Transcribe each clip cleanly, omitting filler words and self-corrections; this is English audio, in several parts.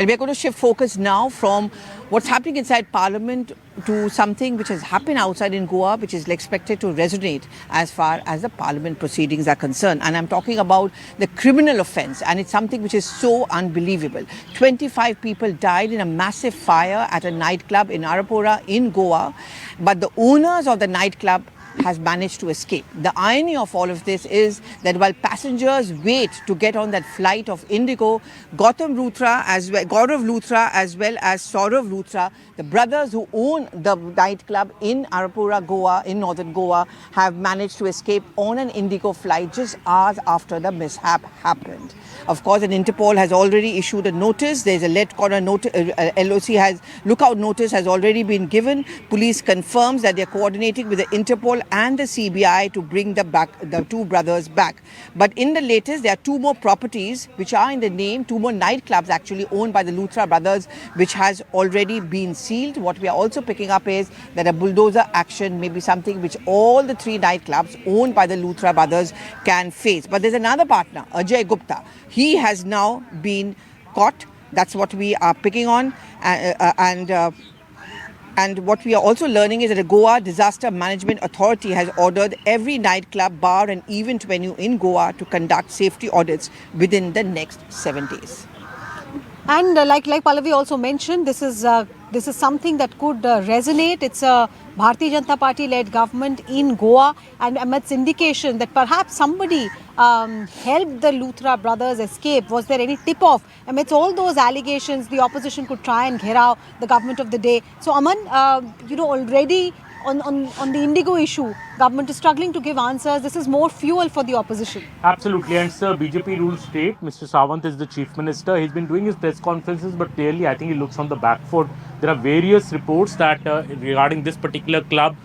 And we're going to shift focus now from what's happening inside Parliament to something which has happened outside in Goa, which is expected to resonate as far as the Parliament proceedings are concerned. And I'm talking about the criminal offence, and it's something which is so unbelievable. 25 people died in a massive fire at a nightclub in Arpora in Goa, but the owners of the nightclub has managed to escape. The irony of all of this is that while passengers wait to get on that flight of Indigo, Gaurav Luthra as well as Saurabh Luthra, the brothers who own the nightclub in Arpora, Goa, in northern Goa, have managed to escape on an Indigo flight just hours after the mishap happened. Of course, an Interpol has already issued a notice. There's a lead corner notice. Lookout notice has already been given. Police confirms that they're coordinating with the Interpol and the CBI to bring the two brothers back. But in the latest, there are two more properties which are in the name, two more nightclubs actually owned by the Luthra brothers, which has already been sealed. What we are also picking up is that a bulldozer action may be something which all the three nightclubs owned by the Luthra brothers can face. But there's another partner, Ajay Gupta. He has now been caught. That's what we are picking on. And what we are also learning is that the Goa Disaster Management Authority has ordered every nightclub, bar and event venue in Goa to conduct safety audits within the next 7 days. And like Pallavi also mentioned, this is something that could resonate. It's a Bharatiya Janata Party-led government in Goa, and amidst indication that perhaps somebody helped the Luthra brothers escape. Was there any tip-off? Amidst all those allegations, the opposition could try and gherao the government of the day. So, Aman, already on the Indigo issue, government is struggling to give answers. This is more fuel for the opposition. Absolutely. And sir, BJP rules state. Mr. Sawant is the chief minister. He's been doing his press conferences, but clearly I think he looks on the back foot. There are various reports that regarding this particular club,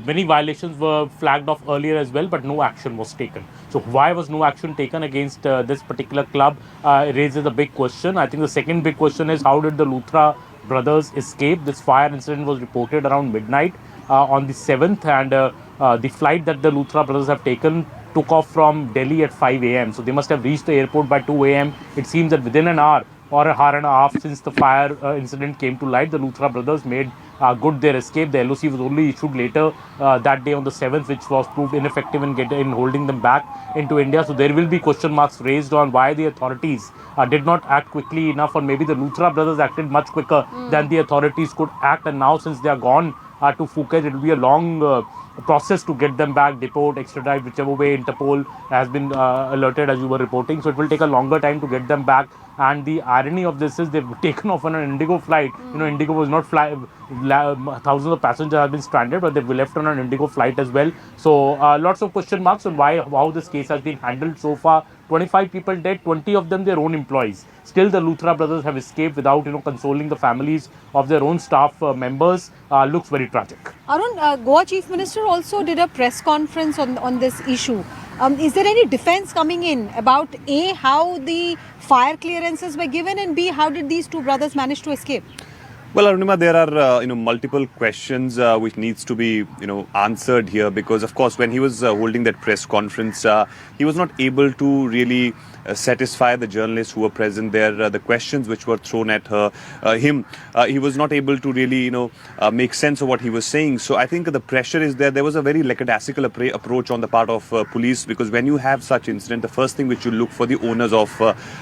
many violations were flagged off earlier as well, but no action was taken. So why was no action taken against this particular club raises a big question. I think the second big question is, how did the Luthra brothers escape? This fire incident was reported around midnight on the 7th, and the flight that the Luthra brothers have taken took off from Delhi at 5 a.m. So they must have reached the airport by 2 a.m. It seems that within an hour or an hour and a half since the fire incident came to light, the Luthra brothers made good their escape. The LOC was only issued later that day on the 7th, which was proved ineffective in holding them back into India. So there will be question marks raised on why the authorities did not act quickly enough, or maybe the Luthra brothers acted much quicker than the authorities could act. And now since they are gone to Phuket, it will be a long process to get them back, deport, extradite, whichever way. Interpol has been alerted, as you were reporting. So it will take a longer time to get them back. And the irony of this is they've taken off on an Indigo flight. Indigo was not thousands of passengers have been stranded, but they've left on an Indigo flight as well. So lots of question marks on how this case has been handled so far. 25 people dead, 20 of them their own employees. Still, the Luthra brothers have escaped without consoling the families of their own staff members. Looks very tragic. Arun, Goa Chief Minister also did a press conference on this issue. Is there any defense coming in about A, how the fire clearances were given, and B, how did these two brothers manage to escape? Well, Arunima, there are multiple questions which needs to be answered here, because of course when he was holding that press conference, he was not able to really satisfy the journalists who were present there. The questions which were thrown at him, he was not able to really make sense of what he was saying. So I think the pressure is there. There was a very lackadaisical approach on the part of police, because when you have such incident, the first thing which you look for the owners of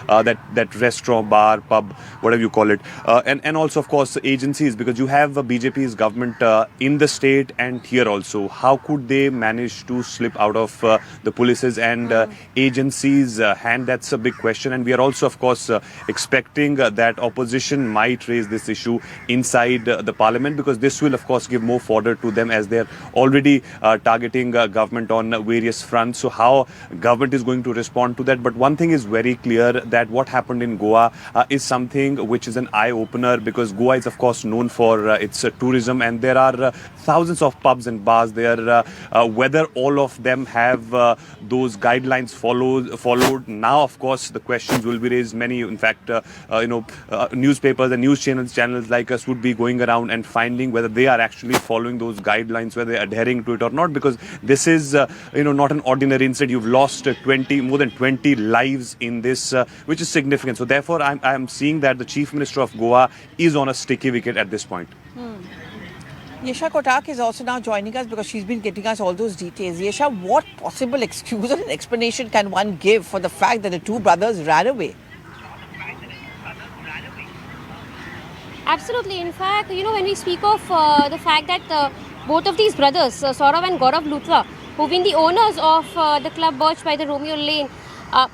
that restaurant, bar, pub, whatever you call it, and also of course agencies, because you have BJP's government in the state and here also. How could they manage to slip out of the police's and agencies' hand? That's a big question. And we are also of course expecting that opposition might raise this issue inside the parliament, because this will of course give more fodder to them, as they're already targeting government on various fronts. So how government is going to respond to that? But one thing is very clear, that what happened in Goa is something which is an eye-opener, because Goa is of course known for its tourism, and there are thousands of pubs and bars there. Whether all of them have those guidelines followed now, now, of course, the questions will be raised. Many, in fact, newspapers and news channels like us would be going around and finding whether they are actually following those guidelines, whether they are adhering to it or not, because this is, not an ordinary incident. You've lost more than 20 lives in this, which is significant. So therefore, I'm seeing that the Chief Minister of Goa is on a sticky wicket at this point. Yesha Kotak is also now joining us because she's been getting us all those details. Yesha, what possible excuse or explanation can one give for the fact that the two brothers ran away? Absolutely. In fact, when we speak of the fact that both of these brothers, Saurabh and Gaurav Luthra, who've been the owners of the club Birch by the Romeo Lane,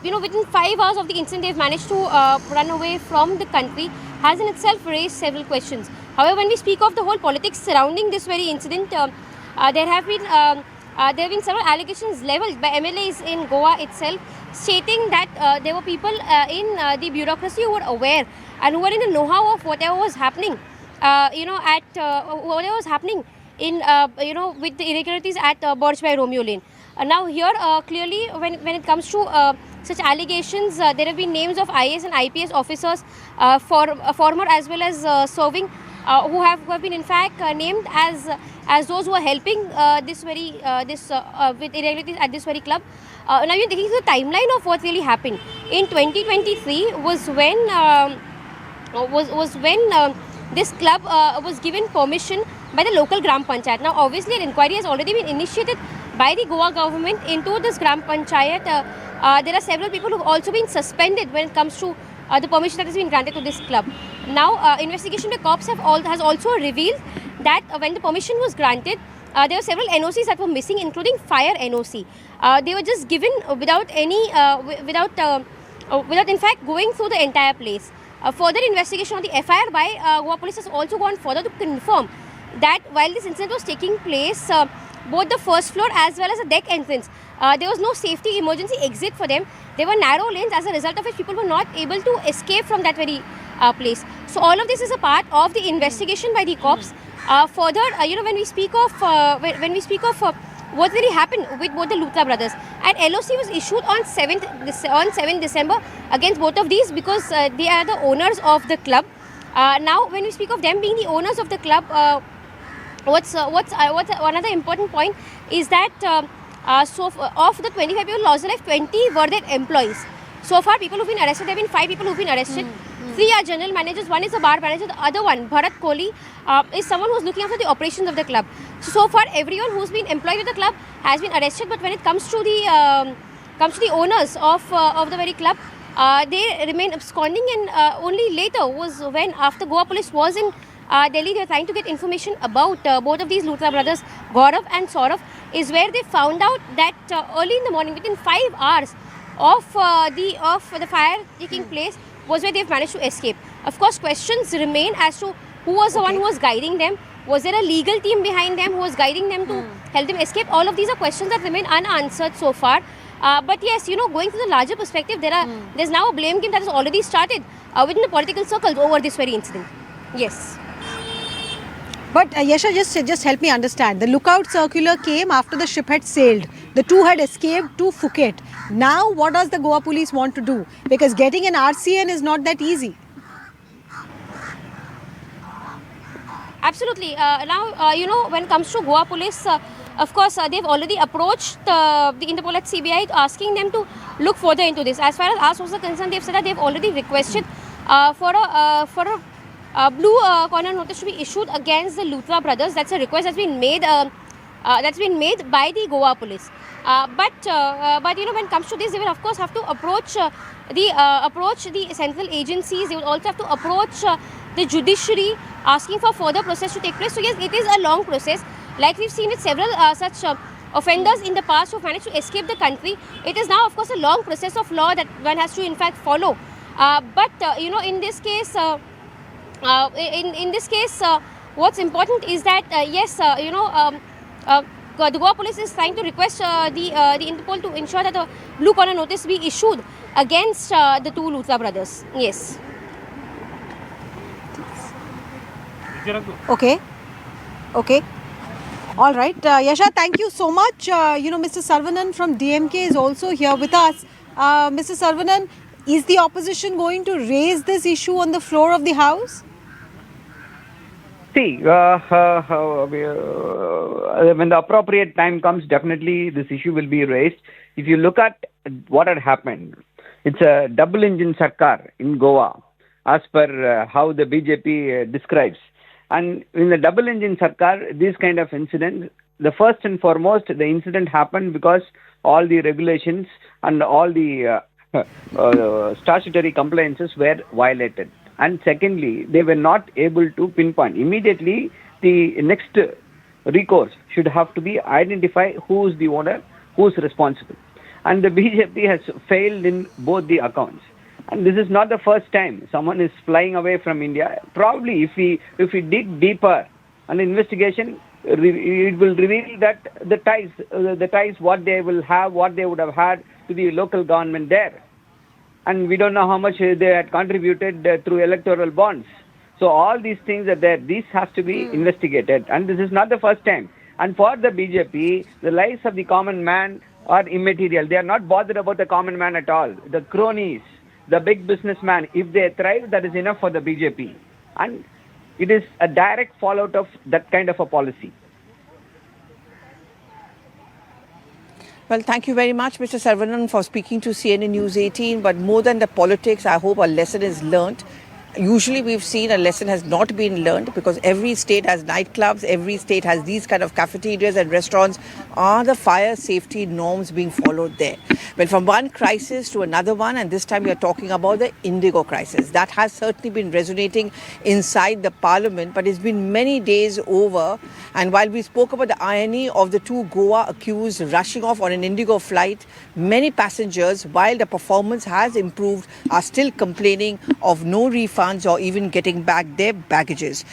within 5 hours of the incident, they've managed to run away from the country, has in itself raised several questions. However, when we speak of the whole politics surrounding this very incident, there have been several allegations levelled by MLAs in Goa itself, stating that there were people in the bureaucracy who were aware and who were in the know-how of whatever was happening, whatever was happening in with the irregularities at Birch by Romeo Lane. Now here, clearly, when it comes to such allegations, there have been names of IAS and IPS officers, former as well as serving, who have been in fact named as those who are helping with irregularities at this very club. Now you're taking the timeline of what really happened in 2023 was when this club was given permission by the local Gram Panchayat. Now obviously an inquiry has already been initiated by the Goa government into this Gram Panchayat. There are several people who have also been suspended when it comes to the permission that has been granted to this club. Now investigation by cops has also revealed that when the permission was granted, there were several NOCs that were missing, including fire NOC. They were just given without in fact going through the entire place. Further investigation on the FIR by Goa Police has also gone further to confirm that while this incident was taking place, both the first floor as well as the deck entrance, there was no safety emergency exit for them. There were narrow lanes, as a result of which people were not able to escape from that very place. So all of this is a part of the investigation by the cops. Further, when we speak of what really happened with both the Luthra brothers, and LOC was issued on 7th December against both of these because they are the owners of the club. Now, when we speak of them being the owners of the club, what's another important point is that of the 25 people lost their life, 20 were their employees. So far, people who've been arrested, there have been 5 people who've been arrested. 3 are general managers, 1 is a bar manager, the other one, Bharat Kohli, is someone who's looking after the operations of the club. So far, everyone who's been employed with the club has been arrested, but when it comes to the owners of the very club, they remain absconding, and only later was when, after Goa Police was in Delhi, they were trying to get information about both of these Luthra brothers, Gaurav and Saurabh, is where they found out that early in the morning, within 5 hours of the fire taking place, was where they've managed to escape. Of course, questions remain as to who was the one who was guiding them. Was there a legal team behind them who was guiding them to help them escape? All of these are questions that remain unanswered so far. But yes, going to the larger perspective, there's now a blame game that has already started within the political circles over this very incident. Yes. But Yesha, just help me understand. The lookout circular came after the ship had sailed. The two had escaped to Phuket. Now, what does the Goa Police want to do? Because getting an RCN is not that easy. Absolutely. Now, when it comes to Goa Police, of course, they've already approached the Interpol at CBI asking them to look further into this. As far as our sources are concerned, they've said that they've already requested for a blue corner notice to be issued against the Luthra brothers. That's a request that's been made. That's been made by the Goa Police. But when it comes to this, they will of course have to approach the central agencies. They will also have to approach the judiciary, asking for further process to take place. So yes, it is a long process. Like we've seen with several such offenders in the past who managed to escape the country. It is now of course a long process of law that one has to in fact follow. In this case, what's important is that the Goa Police is trying to request the Interpol to ensure that a blue corner notice be issued against the two Luthra brothers. Yes. Okay. All right. Yasha, thank you so much. Mr. Sarvanan from DMK is also here with us. Mr. Saravanan, is the opposition going to raise this issue on the floor of the House? See, when the appropriate time comes, definitely this issue will be raised. If you look at what had happened, it's a double engine sarkar in Goa, as per how the BJP describes. And in the double engine sarkar, these kind of incidents, the first and foremost, the incident happened because all the regulations and all the statutory compliances were violated. And secondly, they were not able to pinpoint. Immediately, the next recourse should have to be identify who is the owner, who is responsible. And the BJP has failed in both the accounts. And this is not the first time someone is flying away from India. Probably if we dig deeper, an investigation, it will reveal that the ties what they will have, what they would have had to the local government there. And we don't know how much they had contributed through electoral bonds. So all these things are there. This has to be investigated. And this is not the first time. And for the BJP, the lives of the common man are immaterial. They are not bothered about the common man at all. The cronies, the big businessman, if they thrive, that is enough for the BJP. And it is a direct fallout of that kind of a policy. Well, thank you very much, Mr. Saravanan, for speaking to CNN News 18. But more than the politics, I hope a lesson is learnt. Usually we've seen a lesson has not been learned because every state has nightclubs, every state has these kind of cafeterias and restaurants. Are the fire safety norms being followed there? Well, from one crisis to another one, and this time we are talking about the Indigo crisis. That has certainly been resonating inside the parliament, but it's been many days over. And while we spoke about the irony of the two Goa accused rushing off on an Indigo flight, many passengers, while the performance has improved, are still complaining of no refunds or even getting back their baggages.